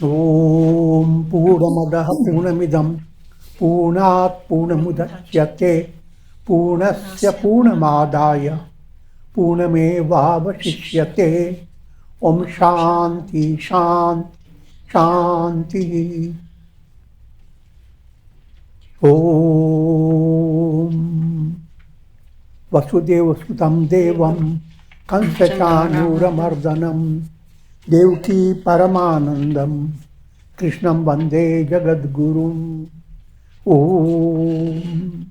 Om Purnamadaha Purnamidam Purnat Purnamudachyate Purnasya Purnamadaya Purnamevavashishyate Om Shanti Shanti Shanti Om Vasudeva Sudam Devam Kansachanuramardanam Devki Paramanandam Krishnam Vande Jagadgurum. Om.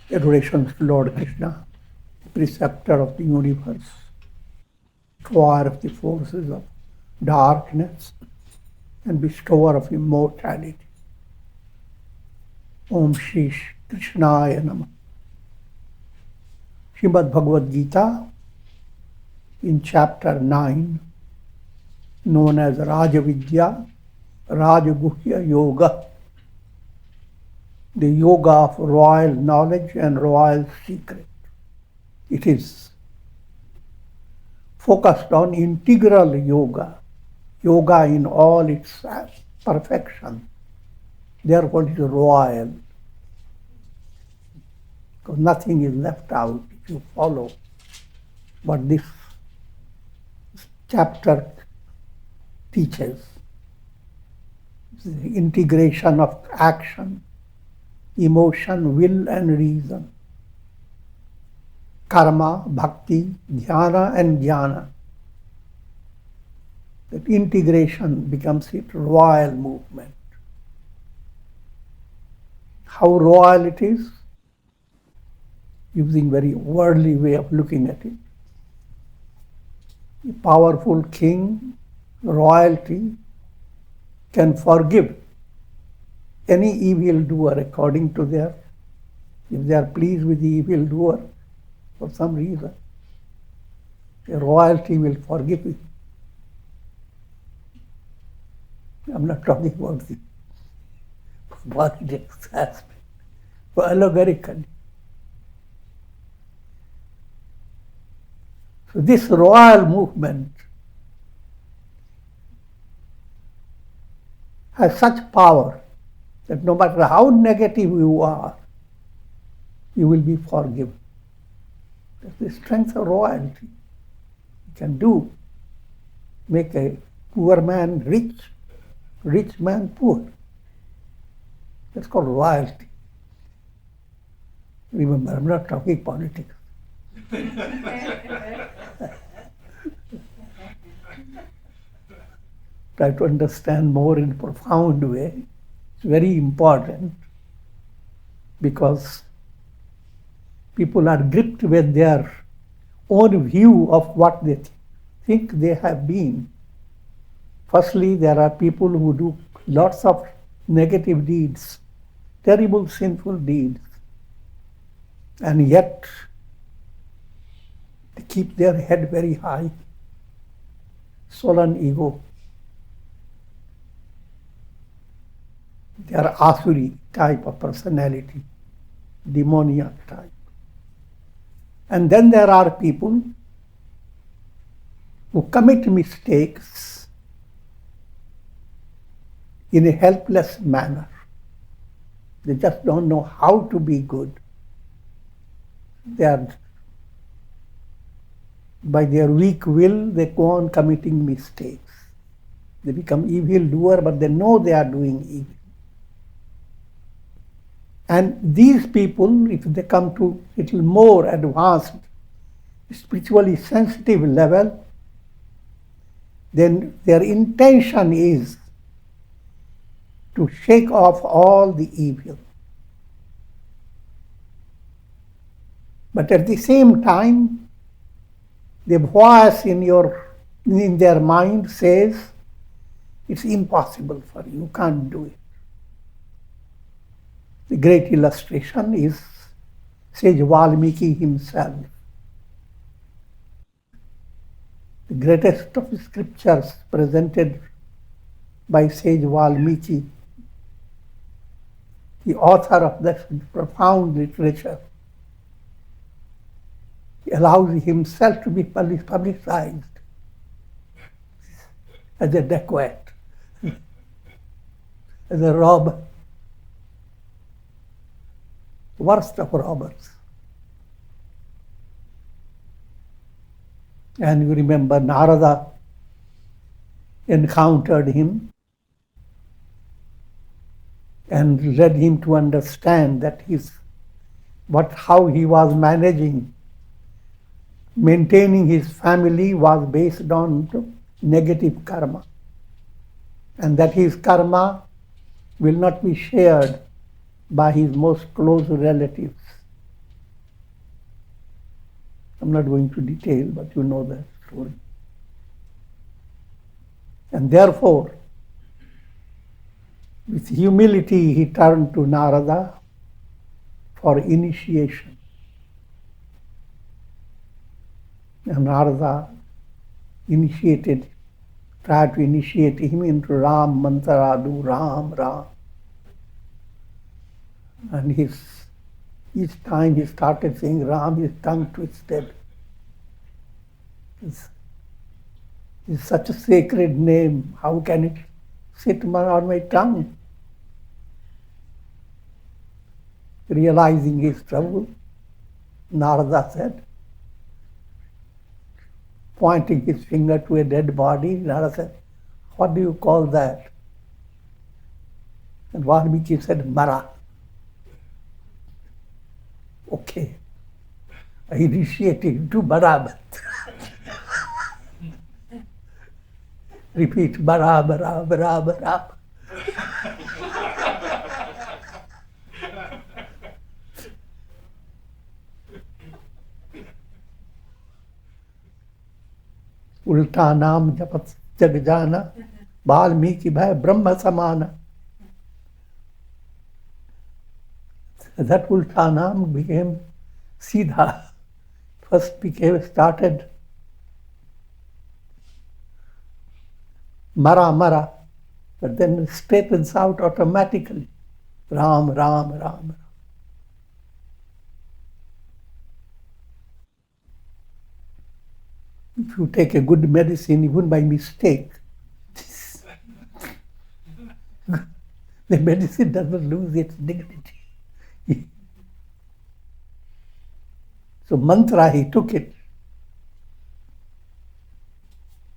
Adorations to Lord Krishna, preceptor of the universe, destroyer of the forces of darkness, and bestower of immortality. Om Shri Krishnaya Namah. Srimad Bhagavad Gita, in chapter 9, known as Rajavidya, Rajaguhya Yoga, the yoga of royal knowledge and royal secret. It is focused on integral yoga, yoga in all its perfection. Therefore it is royal, because nothing is left out if you follow what this chapter teaches. The integration of action, emotion, will and reason, karma, bhakti, dhyana and jnana. That integration becomes its royal movement. How royal it is? Using very worldly way of looking at it. A powerful king, royalty, can forgive any evildoer according to if they are pleased with the evildoer for some reason. A royalty will forgive it. I'm not talking about the politics aspect, but allegorically. So this royal movement has such power that no matter how negative you are, you will be forgiven. That's the strength of royalty. You can make a poor man rich, rich man poor. That's called royalty. Remember, I'm not talking politics. Try to understand more in a profound way. It's very important because people are gripped with their own view of what they think they have been. Firstly, there are people who do lots of negative deeds, terrible sinful deeds, and yet they keep their head very high, sullen ego. They are asuri type of personality, demoniac type. And then there are people who commit mistakes in a helpless manner. They just don't know how to be good. They are, by their weak will, they go on committing mistakes. They become evildoer, but they know they are doing evil. And these people, if they come to a little more advanced, spiritually sensitive level, then their intention is to shake off all the evil. But at the same time, the voice in their mind says, it's impossible for you, you can't do it. The great illustration is Sage Valmiki himself. The greatest of the scriptures presented by Sage Valmiki, the author of that profound literature, allows himself to be publicized as a dacoit, as a robber, worst of robbers. And you remember Narada encountered him and led him to understand that how he was maintaining his family was based on negative karma, and that his karma will not be shared by his most close relatives. I'm not going to detail, but you know that story. And therefore, with humility, he turned to Narada for initiation. And Narada tried to initiate him into Ram mantra, do Ram, Ram. And each time he started saying Ram, his tongue twisted. It's such a sacred name. How can it sit on my tongue? Realizing his trouble, Narada said, pointing his finger to a dead body, Narada said, "What do you call that?" And Valmiki said, "Mara." Okay. I initiated to Barabar. Repeat, Barabar, Barabar, Barabar. उल्टा नाम जपत जग जाना, वाल्मीकि भय ब्रह्म समाना. That ulta naam became Siddha. First started Mara Mara, but then it straightens out automatically. Ram, Ram, Ram, Ram. If you take a good medicine, even by mistake, the medicine doesn't lose its dignity. So mantra, he took it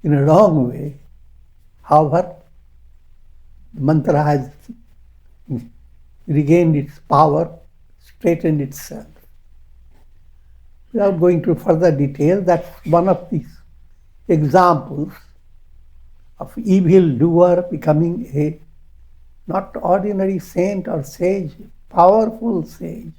in a wrong way. However, mantra has regained its power, straightened itself. Without going to further detail, that's one of these examples of evil-doer becoming a not ordinary saint or sage, powerful sage.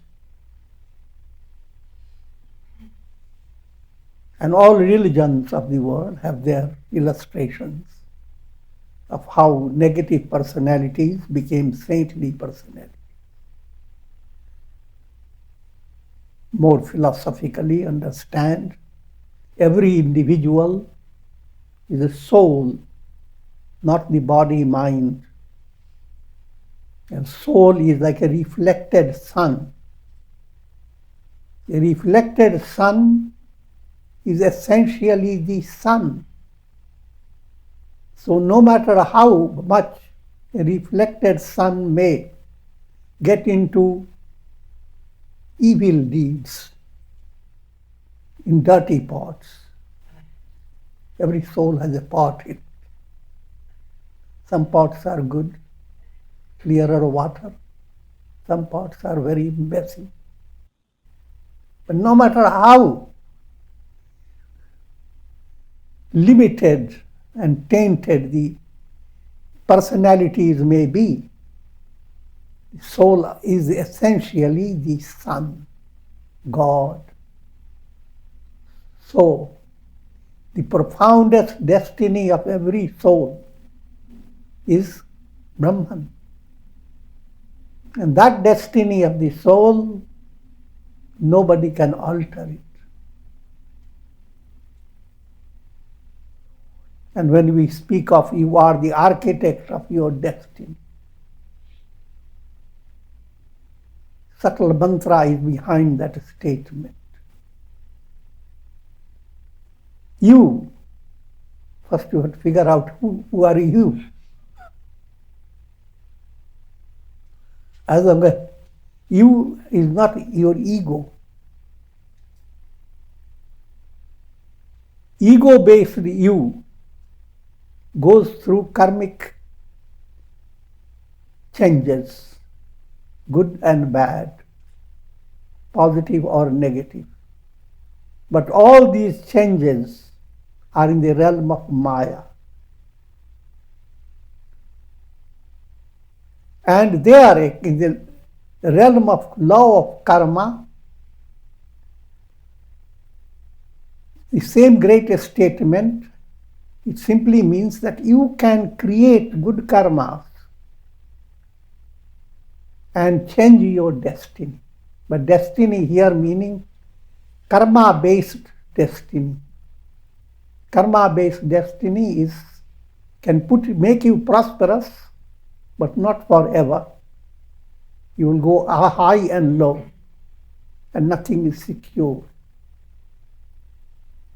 And all religions of the world have their illustrations of how negative personalities became saintly personalities. More philosophically, understand every individual is a soul, not the body, mind. And soul is like a reflected sun. A reflected sun is essentially the sun. So no matter how much a reflected sun may get into evil deeds, in dirty pots, every soul has a pot in it. Some pots are good, clearer water. Some pots are very messy. But no matter how limited and tainted the personalities may be, the soul is essentially the sun, God. So, the profoundest destiny of every soul is Brahman. And that destiny of the soul, nobody can alter it. And when we speak of you are the architect of your destiny, subtle mantra is behind that statement. You First you have to figure out who are you. As long as you is not your ego. Ego-based you goes through karmic changes, good and bad, positive or negative. But all these changes are in the realm of Maya. And they are in the realm of law of karma. The same greatest statement, it simply means that you can create good karmas and change your destiny. But destiny here meaning karma-based destiny. Karma-based destiny can make you prosperous, but not forever. You will go high and low, and nothing is secure.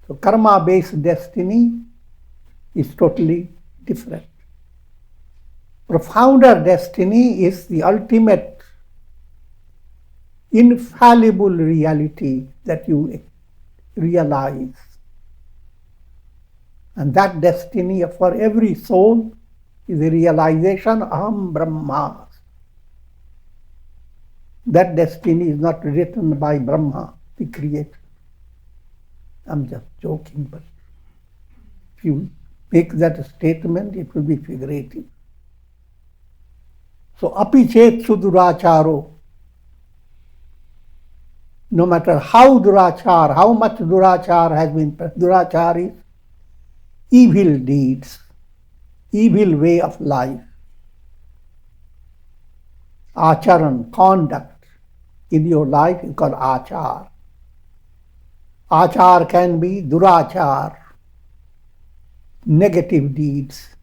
So karma-based destiny is totally different. Profounder destiny is the ultimate, infallible reality that you realize. And that destiny for every soul is the realization, Aham Brahma. That destiny is not written by Brahma, the creator. I'm just joking, but if you make that a statement, it will be figurative. So, apichet suduracharo. No matter how durachar, how much durachar has been, durachar is evil deeds, evil way of life. Acharan, conduct in your life is called achar. Achar can be durachar, negative deeds,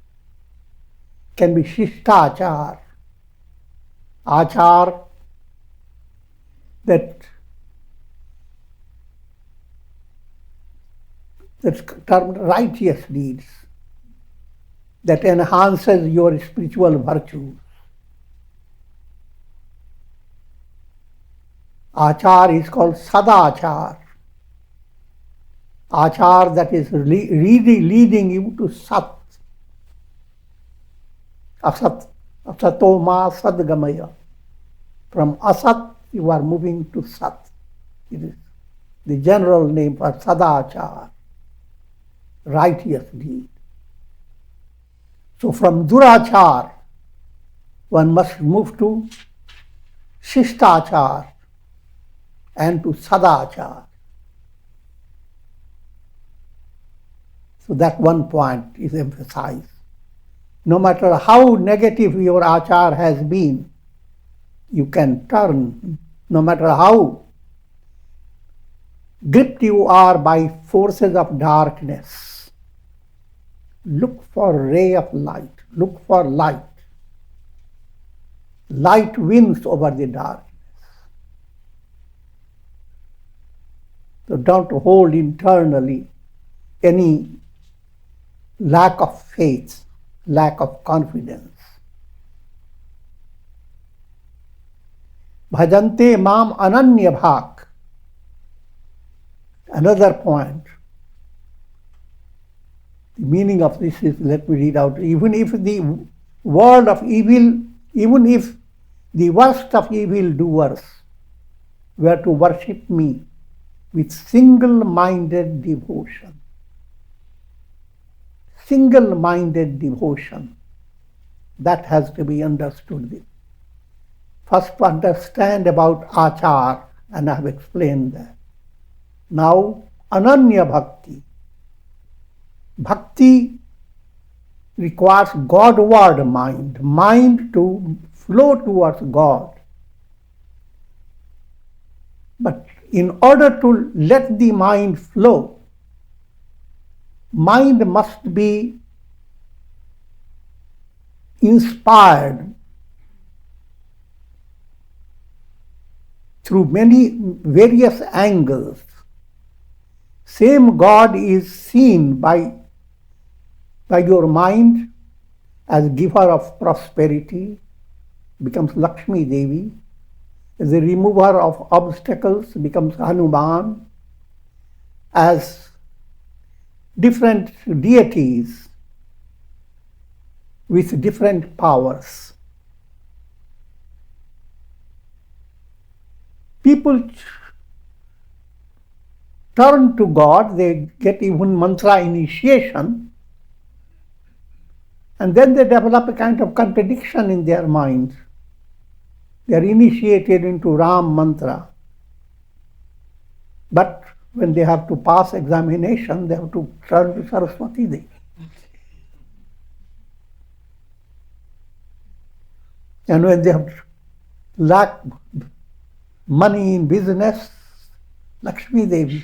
can be shishtachar, achar that's termed righteous deeds, that enhances your spiritual virtues. Achar is called sadachar. Achar that is leading you to sat. Asat, asatoma sadgamaya. From asat you are moving to sat. It is the general name for sadachar, righteous deed. So from durachar, one must move to shishtachar and to sadachar. So that one point is emphasized. No matter how negative your achar has been, you can turn. No matter how gripped you are by forces of darkness, look for a ray of light. Look for light. Light wins over the darkness. So don't hold internally any lack of faith, lack of confidence. Bhajante mam ananya bhak. Another point. The meaning of this is, let me read out. Even if the world of evil, even if the worst of evil-doers were to worship me with single-minded devotion. Single-minded devotion. That has to be understood. First, to understand about achar, and I have explained that. Now, ananya bhakti. Bhakti requires Godward mind to flow towards God. But in order to let the mind flow, mind must be inspired through various angles. Same God is seen by by your mind as giver of prosperity, becomes Lakshmi Devi. As a remover of obstacles, becomes Hanuman. As different deities with different powers. People turn to God, they get even mantra initiation, and then they develop a kind of contradiction in their minds. They are initiated into Ram mantra, but when they have to pass examination, they have to turn to Saraswati Devi. And when they have lack money in business, Lakshmi Devi.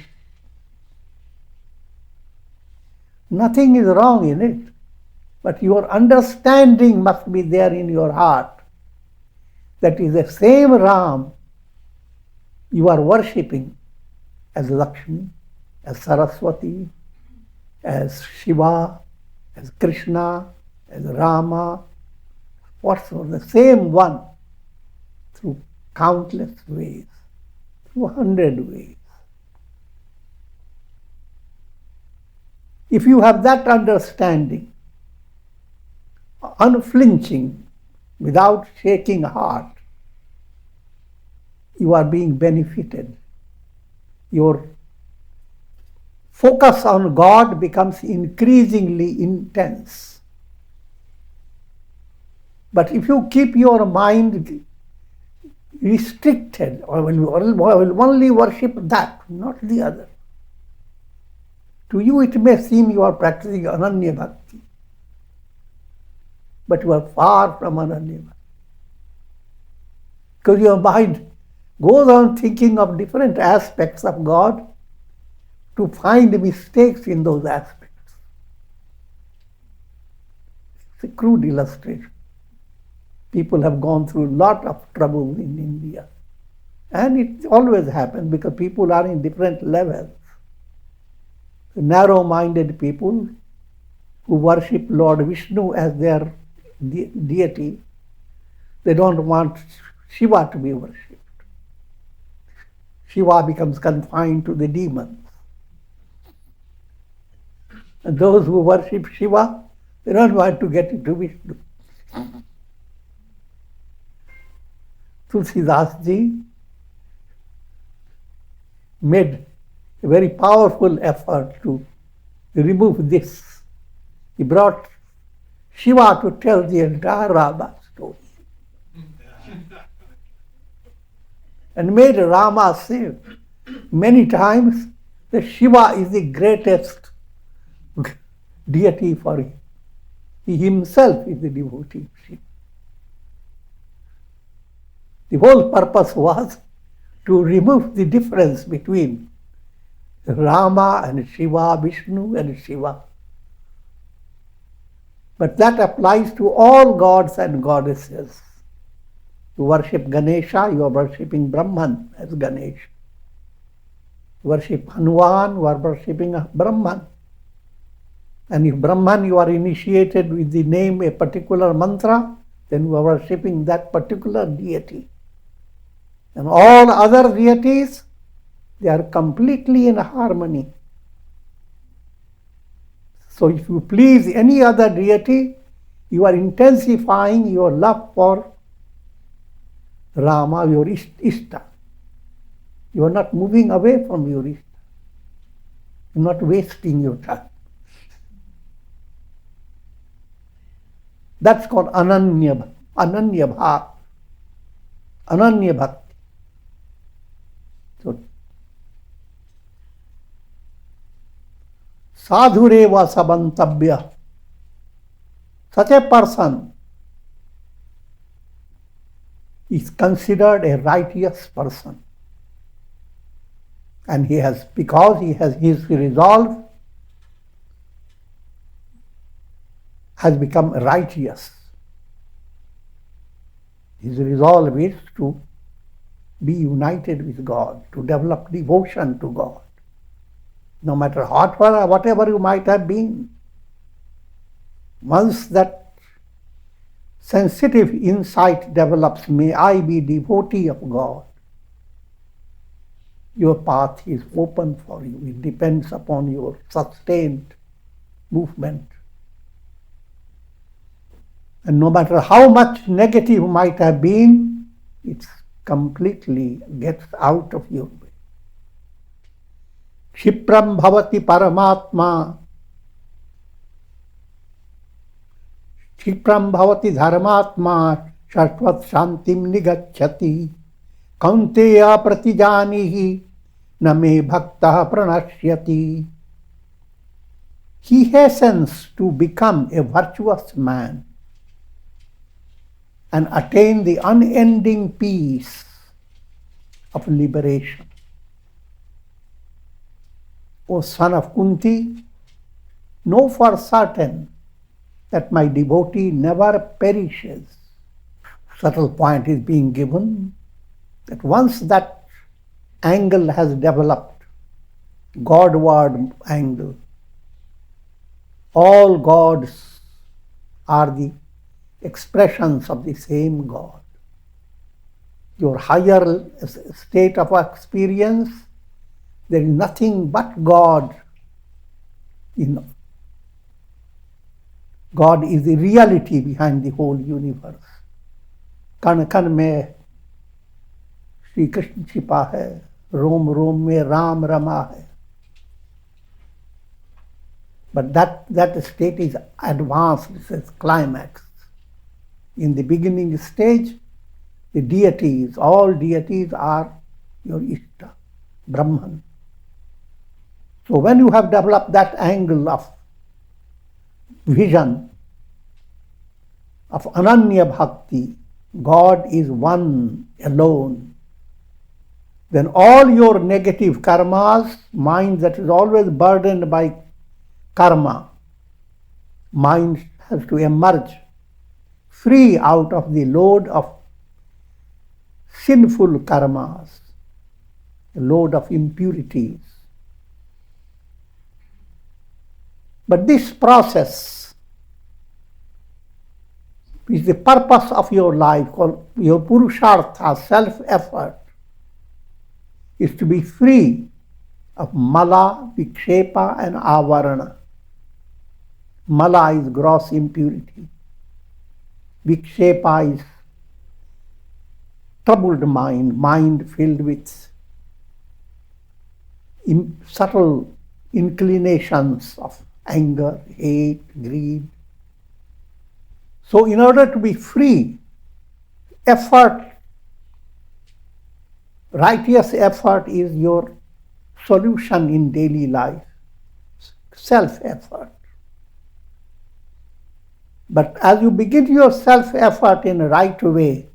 Nothing is wrong in it, but your understanding must be there in your heart. That is the same Ram you are worshipping as Lakshmi, as Saraswati, as Shiva, as Krishna, as Rama, whatsoever, the same one through countless ways, through 100 ways. If you have that understanding, unflinching, without shaking heart, you are being benefited. Your focus on God becomes increasingly intense. But if you keep your mind restricted, or will only worship that, not the other, to you it may seem you are practicing Ananya Bhakti, but you are far from Ananya Bhakti. Because your mind goes on thinking of different aspects of God to find mistakes in those aspects. It's a crude illustration. People have gone through a lot of trouble in India. And it always happens because people are in different levels. The narrow-minded people who worship Lord Vishnu as their deity, they don't want Shiva to be worshipped. Shiva becomes confined to the demons. And those who worship Shiva, they don't want to get into Vishnu. Tulsidasji made a very powerful effort to remove this. He brought Shiva to tell the entire Rama story. And made Rama say many times that Shiva is the greatest deity for him. He himself is the devotee of Shiva. The whole purpose was to remove the difference between Rama and Shiva, Vishnu and Shiva. But that applies to all gods and goddesses. You worship Ganesha, you are worshipping Brahman as Ganesh. You worship Hanuman, you are worshipping Brahman. And if Brahman you are initiated with the name, a particular mantra, then you are worshipping that particular deity. And all other deities, they are completely in harmony. So if you please any other deity, you are intensifying your love for Rama, your Ishta. You are not moving away from your Ishta. You are not wasting your time. That's called Ananya Bhakti. So, sadhureva sabantabhya. Such a person is considered a righteous person. And because he has his resolve has become righteous. His resolve is to be united with God, to develop devotion to God. No matter whatever you might have been. Once that sensitive insight develops, may I be devotee of God, your path is open for you. It depends upon your sustained movement. And no matter how much negative might have been, it completely gets out of your way. Kshipram bhavati paramatma, Kshipram bhavati dharmatma, shashvat shantim nigacchati, kaunteya pratijanihi, na me bhaktah pranashyati. He hastens to become a virtuous man and attain the unending peace of liberation. O son of Kunti, know for certain that my devotee never perishes. Subtle point is being given that once that angle has developed, Godward angle, all gods are the expressions of the same God. Your higher state of experience, there is nothing but God. God is the reality behind the whole universe. कण कण में श्री कृष्ण छिपा है, रोम रोम में राम रमा है. But that state is advanced, it says climax. In the beginning stage, the deities, all deities are your Ishta, Brahman. So when you have developed that angle of vision, of Ananya Bhakti, God is one alone, then all your negative karmas, mind that is always burdened by karma, mind has to emerge free out of the load of sinful karmas, the load of impurities. But this process is the purpose of your life, called your purushartha, self-effort, is to be free of mala, vikshepa and avarana. Mala is gross impurity. Vikshepa is troubled mind filled with subtle inclinations of anger, hate, greed. So in order to be free, effort, righteous effort is your solution in daily life, self-effort. But as you begin your self-effort in a right way,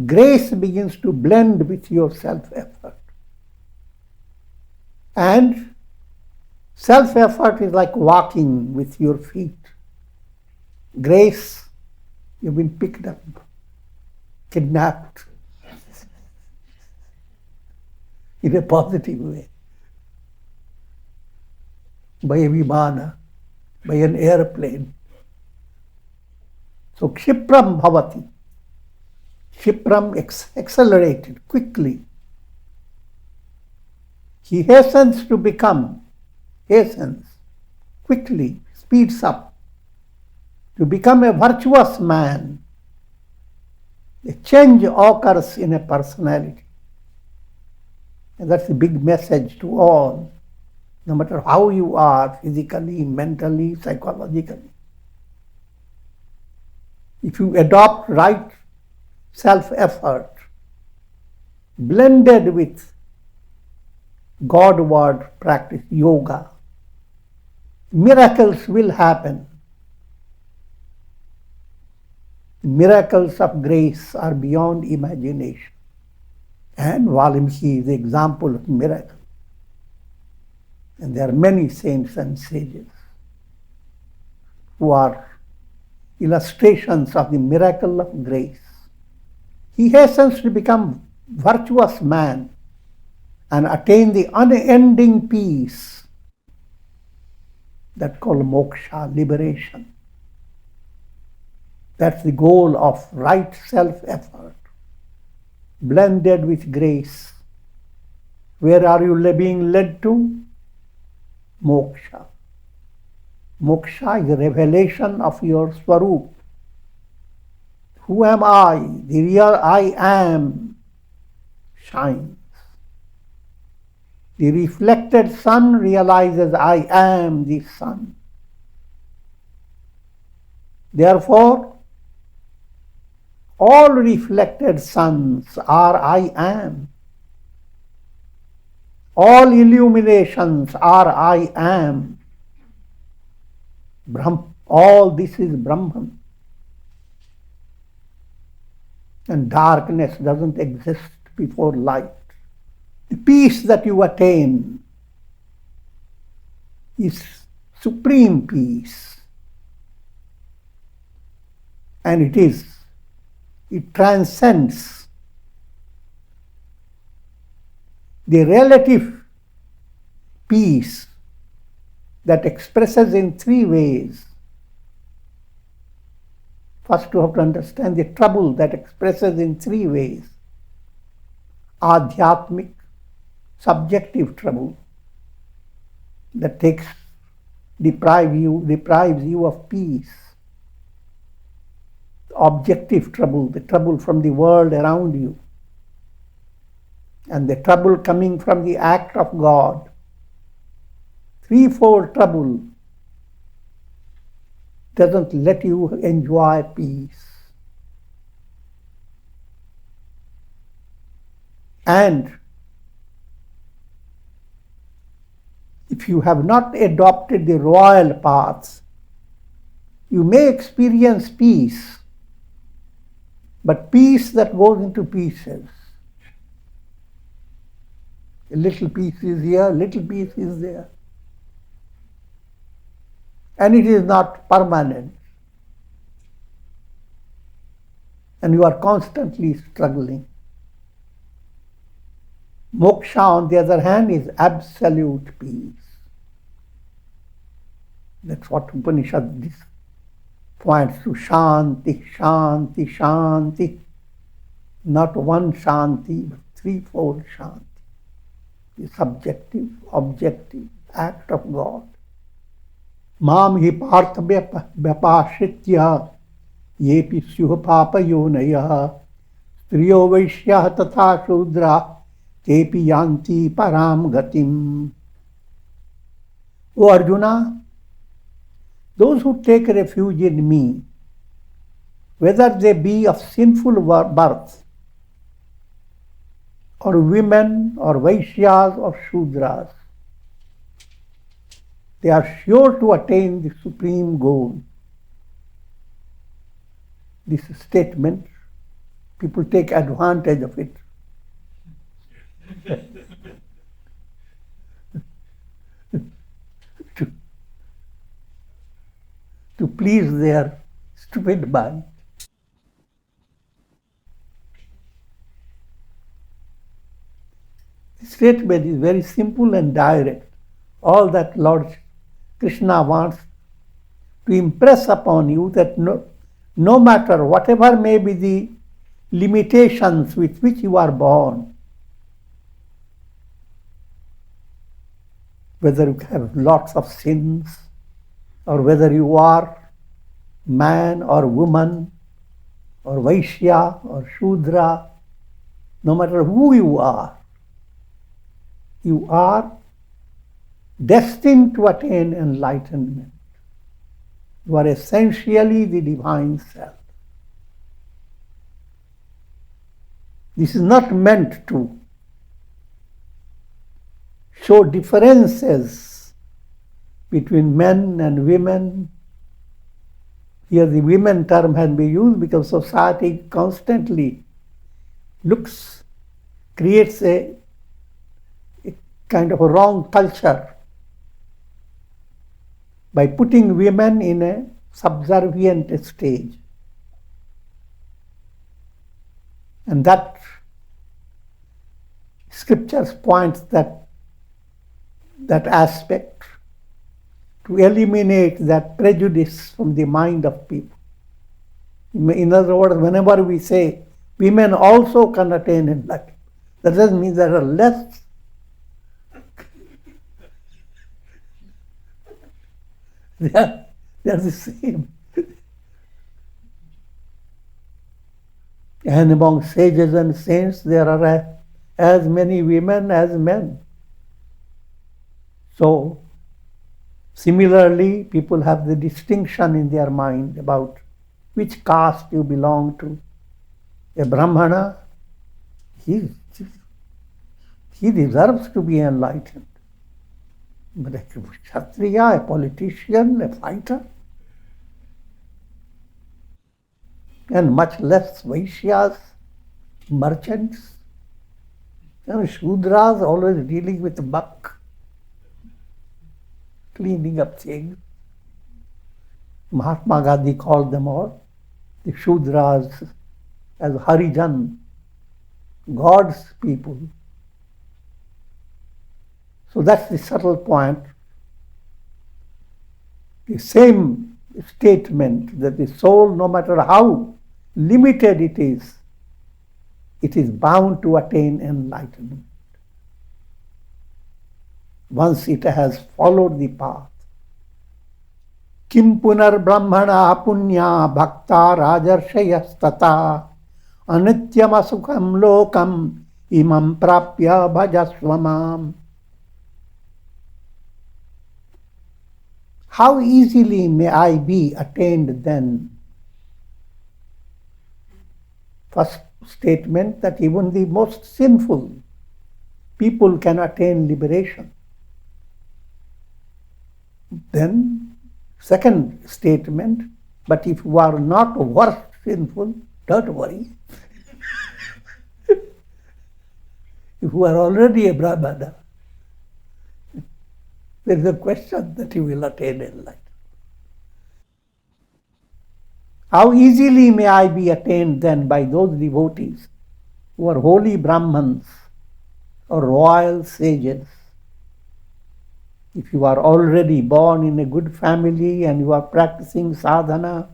grace begins to blend with your self-effort. And self-effort is like walking with your feet. Grace, you've been picked up, kidnapped in a positive way by a vimana, by an airplane. So Kshipram Bhavati, Kshipram accelerated quickly. He hastens to become, quickly, speeds up, to become a virtuous man. A change occurs in a personality. And that's the big message to all, no matter how you are, physically, mentally, psychologically. If you adopt right self-effort, blended with God-word practice, yoga, miracles will happen. Miracles of grace are beyond imagination. And Valmiki is the example of miracle. And there are many saints and sages who are illustrations of the miracle of grace. He hastens to become virtuous man and attain the unending peace That's called moksha, liberation. That's the goal of right self-effort, blended with grace. Where are you being led to? Moksha. Moksha is a revelation of your Swarup. Who am I? The real I am shines. The reflected sun realizes I am the sun. Therefore, all reflected suns are I am. All illuminations are I am. All this is Brahman. And darkness doesn't exist before light. The peace that you attain is supreme peace. And it transcends the relative peace that expresses in three ways. First, you have to understand the trouble that expresses in three ways. Adhyatmic, subjective trouble that deprives you of peace. Objective trouble, the trouble from the world around you. And the trouble coming from the act of God. Threefold trouble doesn't let you enjoy peace. And if you have not adopted the royal paths, you may experience peace, but peace that goes into pieces. A little piece is here, a little piece is there. And it is not permanent. And you are constantly struggling. Moksha, on the other hand, is absolute peace. That's what Upanishad points to. Shanti, Shanti, Shanti. Not one Shanti, but threefold Shanti. The subjective, objective act of God. Mam hi partha vyapashritya yepi syuh papa yonaya striyo vaishyah tatha shudra tepi yanti param gatim. O Arjuna, those who take refuge in me, whether they be of sinful birth, or women, or Vaishyas, or Shudras, they are sure to attain the supreme goal. This statement, people take advantage of it. to please their stupid mind. The statement is very simple and direct. All that Lord Krishna wants to impress upon you that no matter whatever may be the limitations with which you are born, whether you have lots of sins, or whether you are man or woman, or Vaishya or Shudra, no matter who you are destined to attain enlightenment. You are essentially the divine self. This is not meant to show differences between men and women. Here the women term has been used because society constantly creates a kind of a wrong culture by putting women in a subservient stage. And that scriptures points that aspect to eliminate that prejudice from the mind of people. In other words, whenever we say women also can attain enlightenment, that doesn't mean there are less. They are the same. And among sages and saints, there are as many women as men. So, similarly, people have the distinction in their mind about which caste you belong to. A Brahmana, he deserves to be enlightened. But a Kshatriya, a politician, a fighter, and much less Vaishyas, merchants, and Shudras always dealing with muck, cleaning up things. Mahatma Gandhi called them all, the Shudras, as Harijan, God's people. So that's the subtle point. The same statement that the soul, no matter how limited it is bound to attain enlightenment once it has followed the path. Kim punar brahmana punya bhakta rajarshayastata anityam asukham lokam imam prapya bhajasvamam. How easily may I be attained then? First statement, that even the most sinful people can attain liberation. Then, second statement, but if you are not worse sinful, don't worry. If you are already a Brahmana, there is a question that you will attain enlightenment. How easily may I be attained then by those devotees who are holy Brahmans or royal sages? If you are already born in a good family and you are practicing sadhana,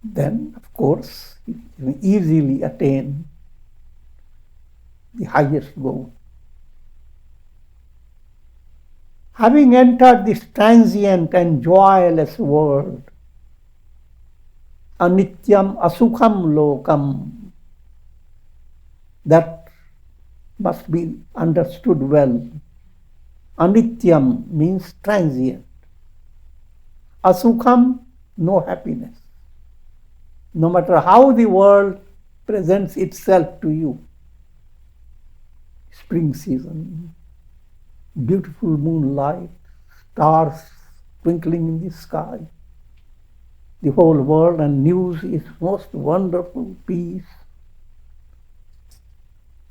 then of course you can easily attain the highest goal. Having entered this transient and joyless world, anityam asukham lokam, that must be understood well. Anityam means transient. Asukham, no happiness. No matter how the world presents itself to you. Spring season, beautiful moonlight, stars twinkling in the sky. The whole world and news is most wonderful peace.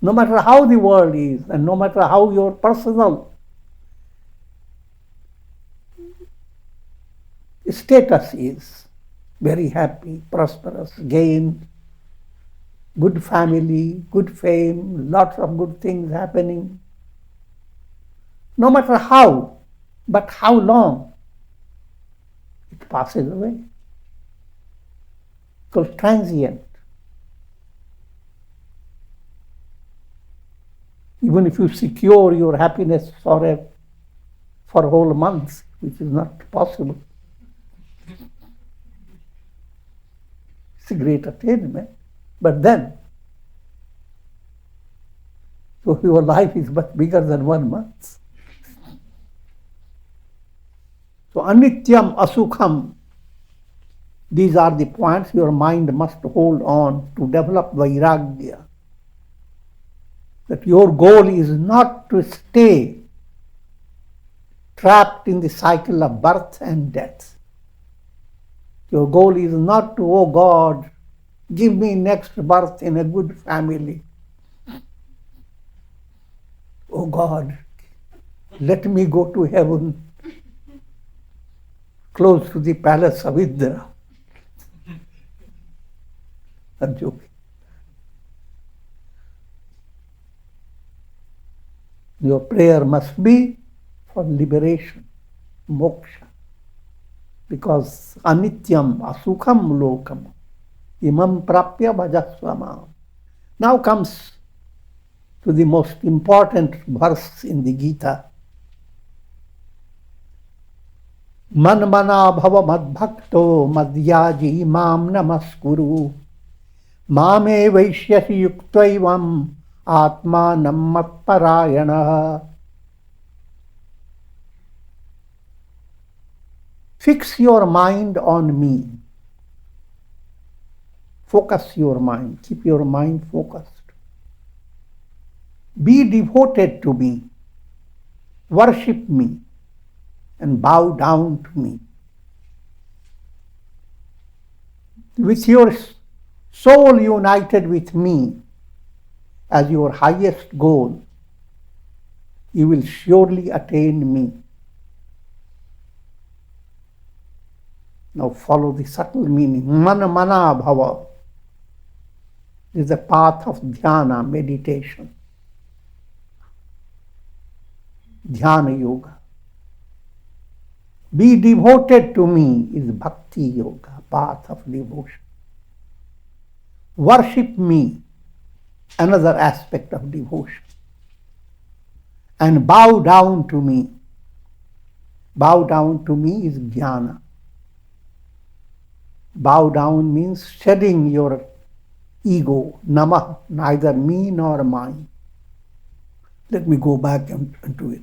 No matter how the world is and no matter how your personal status is, very happy, prosperous, gained, good family, good fame, lots of good things happening. No matter how, but how long, it passes away. Because transient. Even if you secure your happiness for whole months, which is not possible, it's a great attainment. But then, so your life is much bigger than 1 month. So anityam asukham, these are the points your mind must hold on to develop vairagya. That your goal is not to stay trapped in the cycle of birth and death. Your goal is not to, oh God, give me next birth in a good family. Oh God, let me go to heaven, close to the palace of Indra. I'm joking. Your prayer must be for liberation, moksha. Because anityam asukham lokam imam prapya bhajasvama. Now comes to the most important verse in the Gita. Manmana bhava madbhakto madhyaji mam namaskuru mame vaishyasi yuktaivam atmanam matparayana. Fix your mind on me. Focus your mind. Keep your mind focused. Be devoted to me. Worship me and bow down to me. With your soul united with me as your highest goal, you will surely attain me. Now follow the subtle meaning. Mana mana bhava is the path of dhyana, meditation. Dhyana yoga. Be devoted to me is bhakti yoga, path of devotion. Worship me, another aspect of devotion. And bow down to me. Bow down to me is jnana. Bow down means shedding your ego, namah, neither me nor mine. Let me go back into it.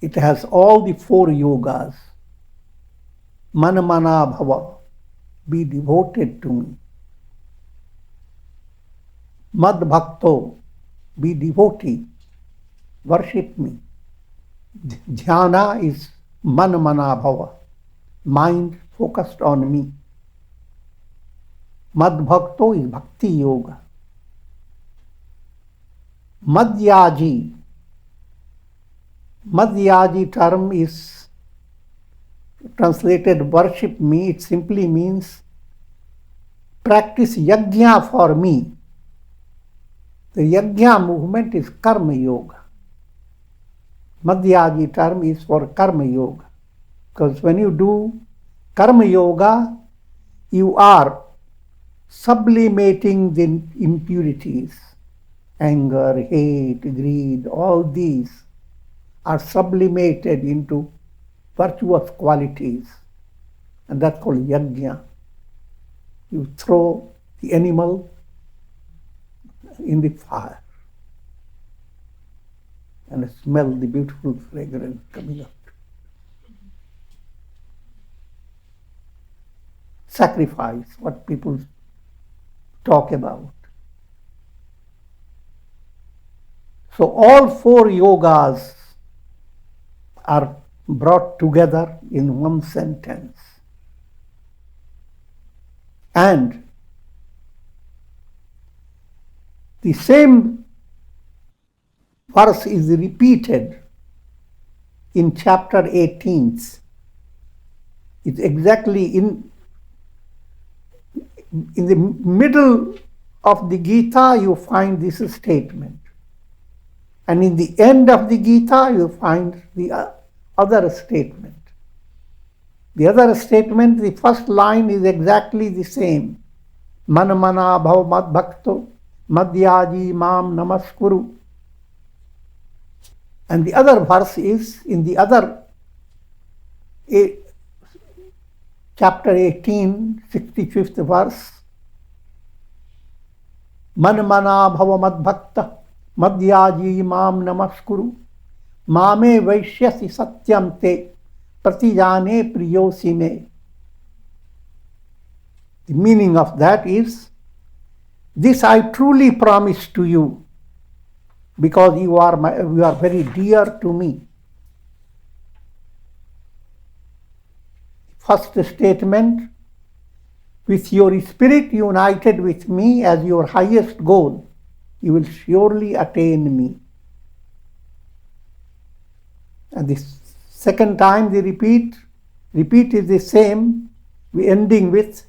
It has all the 4 yogas. Manamana bhava, be devoted to me. Mad bhakto, be devotee, worship me. Dhyana is manamana bhava, mind focused on me. Mad bhakto is bhakti yoga. Madhyaji. Madhyaji term is translated worship me. It simply means practice yajna for me. The yajna movement is karma yoga. Madhyaji term is for karma yoga. Because when you do karma yoga, you are sublimating the impurities. Anger, hate, greed, all these are sublimated into virtuous qualities. And that's called yajna. You throw the animal in the fire and smell the beautiful fragrance coming out. Sacrifice, what people talk about. So all 4 yogas are brought together in one sentence. And the same verse is repeated in chapter 18. It's exactly in the middle of the Gita you find this statement. And in the end of the Gita you find the other statement. The other statement, the first line is exactly the same. Manamana bhav mad bhakto madhyaji mam namaskuru. And the other verse is in the other chapter 18, 65th verse. Manmana bhava mad bhakta madhyaji mam namaskuru mame vaishyasi satyam te pratijane priyosi me. The meaning of that is, this I truly promise to you because you are very dear to me. First statement, with your spirit united with me as your highest goal, you will surely attain me. And the second time the repeat is the same, we ending with,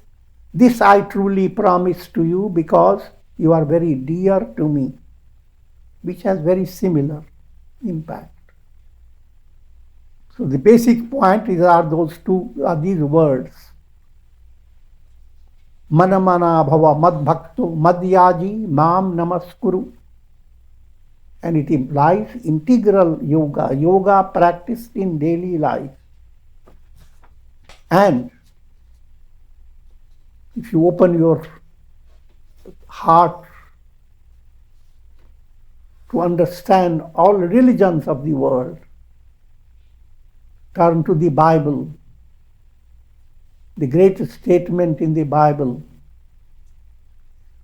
this I truly promise to you because you are very dear to me, which has very similar impact. So the basic point are these words. Manamana bhava madbhakto madhyaji mam namaskuru. And it implies integral yoga practiced in daily life. And if you open your heart to understand all religions of the world, turn to the Bible, the greatest statement in the Bible.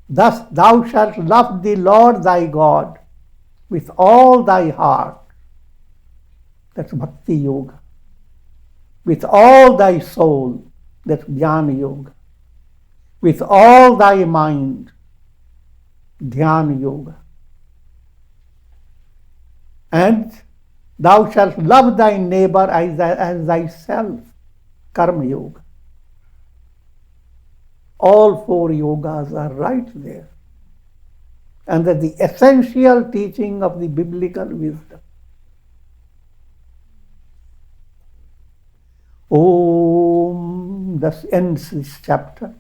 Thus thou shalt love the Lord thy God with all thy heart. That's Bhakti Yoga. With all thy soul. That's Jnana Yoga. With all thy mind. Dhyana Yoga. And thou shalt love thy neighbor as thyself. Karma Yoga. All four yogas are right there. And that's the essential teaching of the biblical wisdom. Om, thus ends this chapter.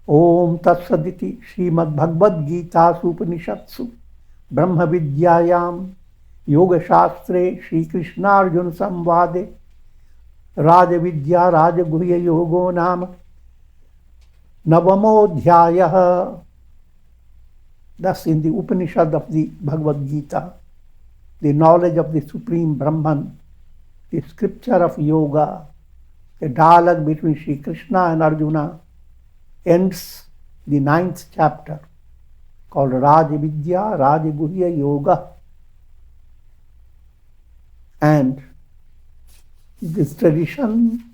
Om Tatsaditi Srimad Bhagavad Gita Upanishatsu Brahma Vidyayam Yoga Shastre Shri Krishna Arjuna Samvade Raja Vidya Raja Guhya Yogo Nama Navamodhyayah. Thus in the Upanishad of the Bhagavad Gita, the knowledge of the Supreme Brahman, the scripture of yoga, the dialogue between Sri Krishna and Arjuna, ends the 9th chapter called Raja Vidya Raja Guhya Yoga. And this tradition,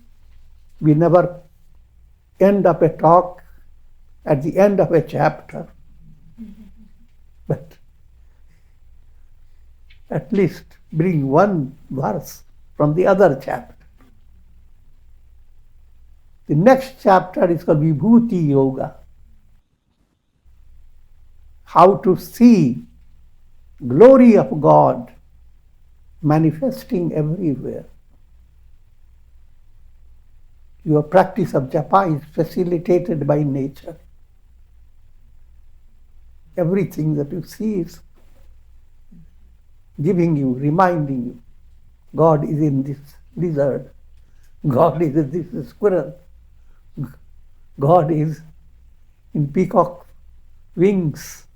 we never end up a talk at the end of a chapter, but at least bring one verse from the other chapter. The next chapter is called Vibhuti Yoga. How to see glory of God manifesting everywhere. Your practice of japa is facilitated by nature. Everything that you see is giving you, reminding you, God is in this lizard, God is in this squirrel, God is in peacock wings.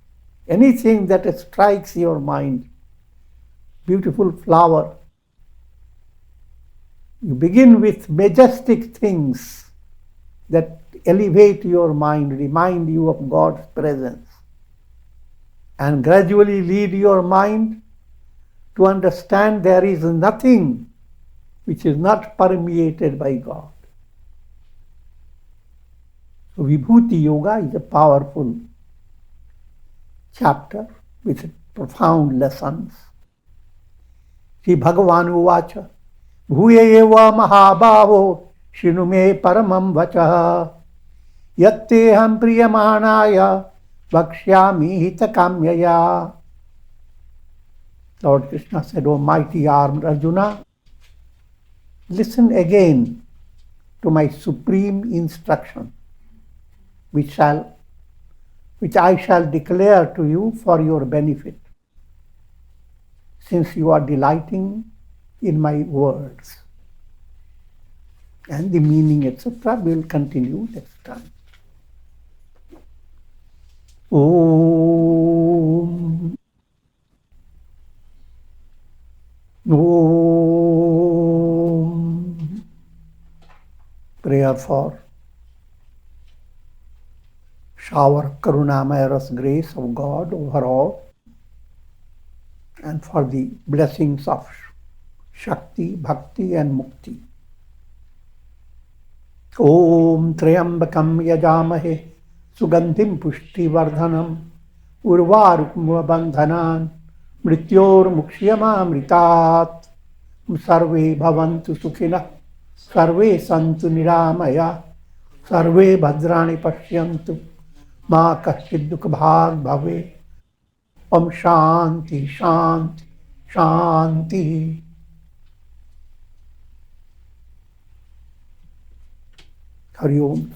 Anything that strikes your mind, beautiful flower. You begin with majestic things that elevate your mind, remind you of God's presence, and gradually lead your mind to understand there is nothing which is not permeated by God. So Vibhuti Yoga is a powerful chapter with profound lessons. Sri Bhagavan Uvacha Bhuye eva mahabhavo shinu me paramam vachaha yatteham priyamanaya vakshyami hita kamyaya. Lord Krishna said, O mighty armed Arjuna, listen again to my supreme instruction, which I shall declare to you for your benefit, since you are delighting in my words. And the meaning, etc., will continue next time. Om. Om. Prayer for shower of Karunamaya Ras grace of God over all, and for the blessings of Shakti, Bhakti and Mukti. Om Trayambakam Yajamahe Sugandhim Pushti Vardhanam Urvarukma Bandhanan Mrityor Mukshiyamamritat Sarve Bhavantu Sukhina Sarve Santu Niramaya Sarve Bhadrani Pashyantu Ma Kaschid Dukha Bhag Bhave. Om Shanti Shanti Shanti. Hari Om.